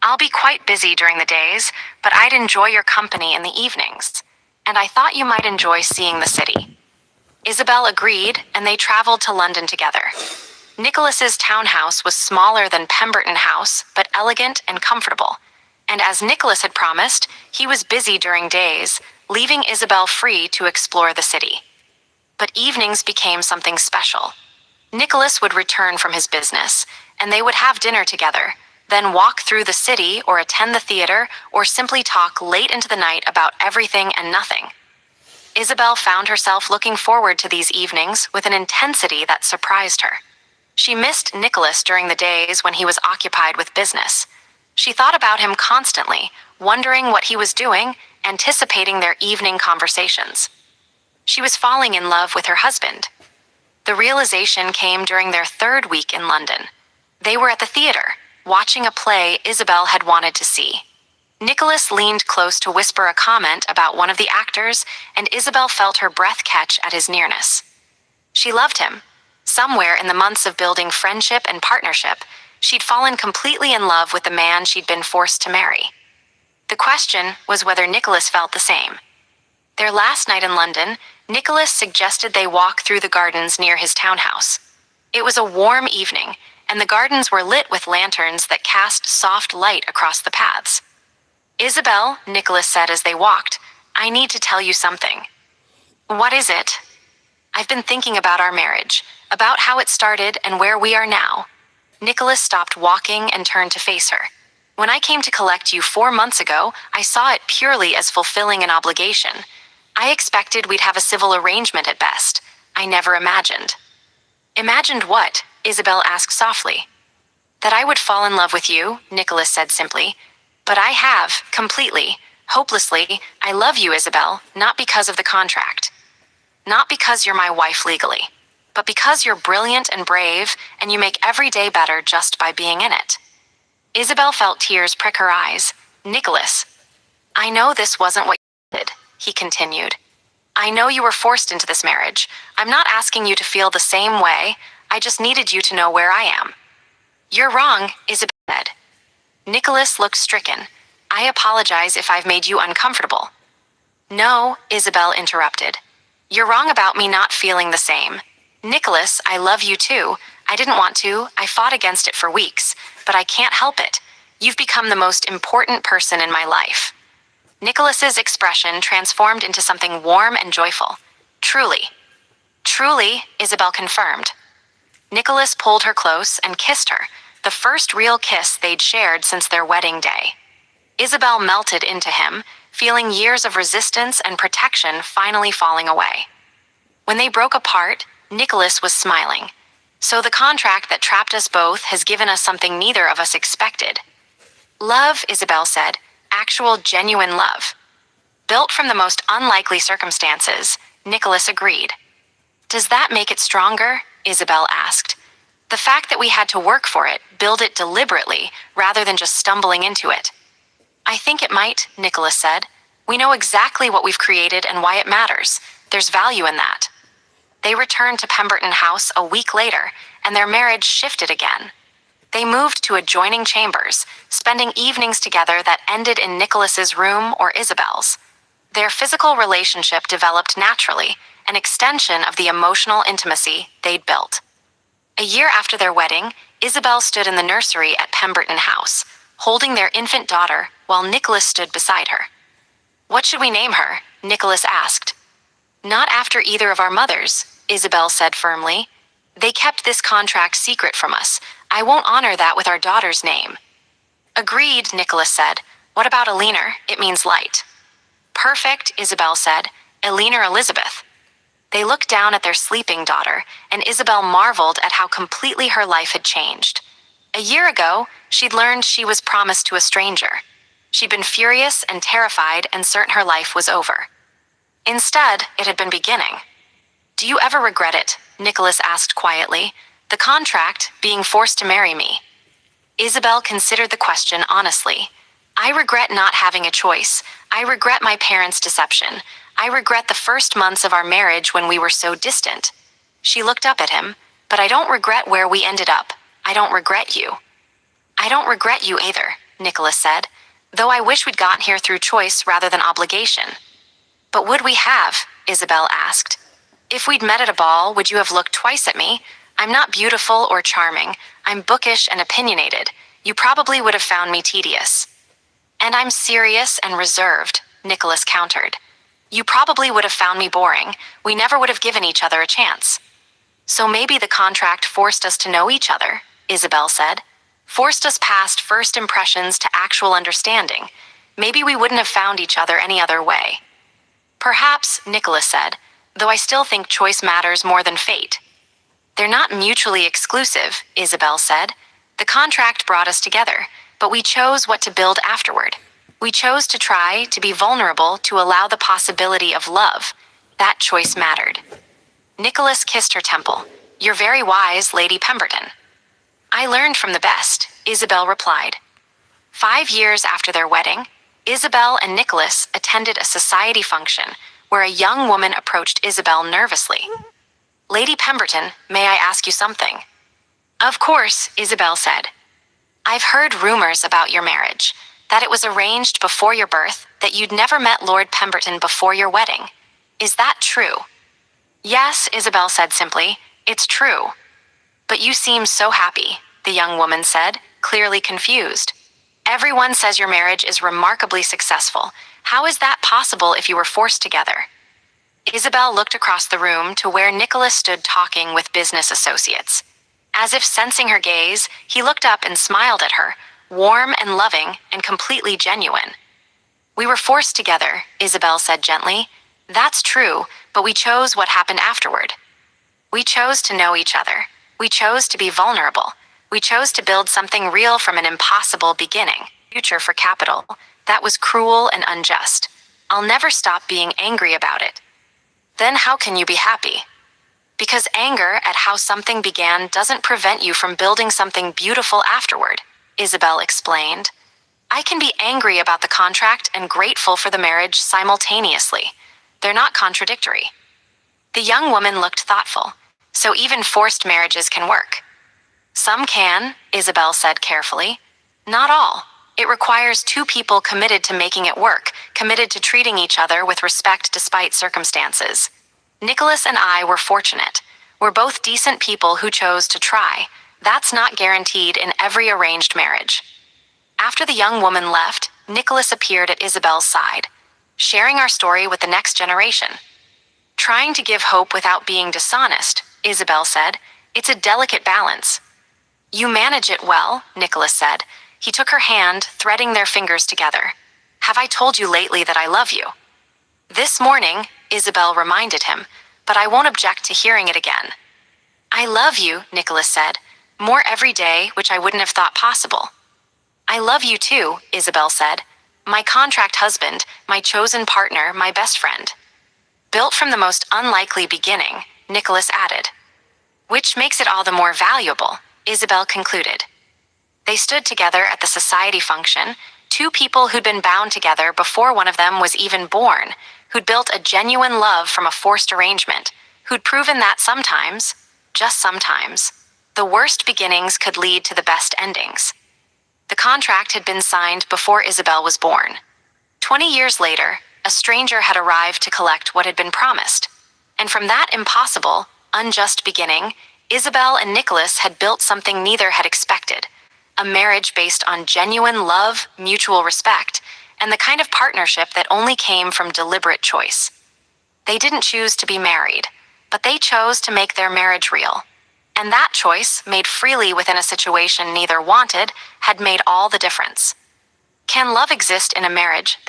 I'll be quite busy during the days, but I'd enjoy your company in the evenings. And I thought you might enjoy seeing the city. Isabel agreed, and they traveled to London together. Nicholas's townhouse was smaller than Pemberton House, but elegant and comfortable. And as Nicholas had promised, he was busy during days, leaving Isabel free to explore the city. But evenings became something special. Nicholas would return from his business, and they would have dinner together, then walk through the city or attend the theater or simply talk late into the night about everything and nothing. Isabel found herself looking forward to these evenings with an intensity that surprised her. She missed Nicholas during the days when he was occupied with business. She thought about him constantly, wondering what he was doing, anticipating their evening conversations. She was falling in love with her husband. The realization came during their third week in London. They were at the theater, watching a play Isabel had wanted to see. Nicholas leaned close to whisper a comment about one of the actors, and Isabel felt her breath catch at his nearness. She loved him. Somewhere in the months of building friendship and partnership, she'd fallen completely in love with the man she'd been forced to marry. The question was whether Nicholas felt the same. Their last night in London, Nicholas suggested they walk through the gardens near his townhouse. It was a warm evening, and the gardens were lit with lanterns that cast soft light across the paths. "Isabel," Nicholas said as they walked, "I need to tell you something." "What is it?" "I've been thinking about our marriage, about how it started and where we are now." Nicholas stopped walking and turned to face her. "When I came to collect you 4 months ago, I saw it purely as fulfilling an obligation. I expected we'd have a civil arrangement at best. I never imagined." "Imagined what?" Isabel asked softly. "That I would fall in love with you," Nicholas said simply. "But I have, completely, hopelessly. I love you, Isabel, not because of the contract. Not because you're my wife legally, but because you're brilliant and brave, and you make every day better just by being in it." Isabel felt tears prick her eyes. "Nicholas, I know this wasn't what you did," he continued. "I know you were forced into this marriage. I'm not asking you to feel the same way. I just needed you to know where I am." "You're wrong," Isabel said. Nicholas looked stricken. "I apologize if I've made you uncomfortable." "No," Isabel interrupted. "You're wrong about me not feeling the same. Nicholas, I love you too. I didn't want to. I fought against it for weeks, but I can't help it. You've become the most important person in my life." Nicholas's expression transformed into something warm and joyful. "Truly." "Truly," Isabel confirmed. Nicholas pulled her close and kissed her, the first real kiss they'd shared since their wedding day. Isabel melted into him, feeling years of resistance and protection finally falling away. When they broke apart, Nicholas was smiling. "So the contract that trapped us both has given us something neither of us expected." "Love," Isabel said, "actual genuine love." "Built from the most unlikely circumstances," Nicholas agreed. "Does that make it stronger?" Isabel asked. "The fact that we had to work for it, build it deliberately, rather than just stumbling into it." "I think it might," Nicholas said. "We know exactly what we've created and why it matters. There's value in that." They returned to Pemberton House a week later, and their marriage shifted again. They moved to adjoining chambers, spending evenings together that ended in Nicholas's room or Isabel's. Their physical relationship developed naturally, an extension of the emotional intimacy they'd built. A year after their wedding, Isabel stood in the nursery at Pemberton House, holding their infant daughter while Nicholas stood beside her. "What should we name her?" Nicholas asked. "Not after either of our mothers," Isabel said firmly. "They kept this contract secret from us. I won't honor that with our daughter's name." "Agreed," Nicholas said. "What about Alina? It means light." "Perfect," Isabel said. "Alina Elizabeth." They looked down at their sleeping daughter, and Isabel marveled at how completely her life had changed. A year ago, she'd learned she was promised to a stranger. She'd been furious and terrified and certain her life was over. Instead, it had been beginning. "Do you ever regret it?" Nicholas asked quietly. "The contract, being forced to marry me." Isabel considered the question honestly. "I regret not having a choice. I regret my parents' deception. I regret the first months of our marriage when we were so distant." She looked up at him. "But I don't regret where we ended up. I don't regret you." "I don't regret you either." Nicholas said, though I wish we'd gotten here through choice rather than obligation. But would we have? Isabel asked. If we'd met at a ball, would you have looked twice at me? I'm not beautiful or charming. I'm bookish and opinionated. You probably would have found me tedious. And I'm serious and reserved, Nicholas countered. You probably would have found me boring. We never would have given each other a chance. So maybe the contract forced us to know each other, Isabel said. Forced us past first impressions to actual understanding. Maybe we wouldn't have found each other any other way. Perhaps, Nicholas said, though I still think choice matters more than fate. They're not mutually exclusive, Isabel said. The contract brought us together, but we chose what to build afterward. We chose to try to be vulnerable to allow the possibility of love. That choice mattered. Nicholas kissed her temple. You're very wise, Lady Pemberton. I learned from the best, Isabel replied. 5 years after their wedding, Isabel and Nicholas attended a society function where a young woman approached Isabel nervously. Lady Pemberton, may I ask you something? Of course, Isabel said. I've heard rumors about your marriage, that it was arranged before your birth, that you'd never met Lord Pemberton before your wedding. Is that true? Yes, Isabel said simply, it's true. But you seem so happy, the young woman said, clearly confused. Everyone says your marriage is remarkably successful. How is that possible if you were forced together? Isabel looked across the room to where Nicholas stood talking with business associates. As if sensing her gaze, he looked up and smiled at her, warm and loving and completely genuine. We were forced together, Isabel said gently. That's true, but we chose what happened afterward. We chose to know each other. We chose to be vulnerable. We chose to build something real from an impossible beginning. Future for capital. That was cruel and unjust. I'll never stop being angry about it. Then how can you be happy? Because anger at how something began doesn't prevent you from building something beautiful afterward, Isabel explained. I can be angry about the contract and grateful for the marriage simultaneously. They're not contradictory. The young woman looked thoughtful. So even forced marriages can work. Some can, Isabel said carefully. Not all. It requires two people committed to making it work, committed to treating each other with respect despite circumstances. Nicholas and I were fortunate. We're both decent people who chose to try. That's not guaranteed in every arranged marriage. After the young woman left, Nicholas appeared at Isabel's side, sharing our story with the next generation. Trying to give hope without being dishonest, Isabel said. It's a delicate balance. You manage it well, Nicholas said. He took her hand, threading their fingers together. Have I told you lately that I love you? This morning, Isabel reminded him, but I won't object to hearing it again. I love you, Nicholas said. More every day, which I wouldn't have thought possible. I love you too, Isabel said. My contract husband, my chosen partner, my best friend. Built from the most unlikely beginning, Nicholas added. Which makes it all the more valuable, Isabel concluded. They stood together at the society function, two people who'd been bound together before one of them was even born, who'd built a genuine love from a forced arrangement, who'd proven that sometimes, just sometimes, the worst beginnings could lead to the best endings. The contract had been signed before Isabel was born. 20 years later, a stranger had arrived to collect what had been promised. And from that impossible, unjust beginning, Isabel and Nicholas had built something neither had expected. A marriage based on genuine love, mutual respect, and the kind of partnership that only came from deliberate choice. They didn't choose to be married, but they chose to make their marriage real. And that choice, made freely within a situation neither wanted, had made all the difference. Can love exist in a marriage that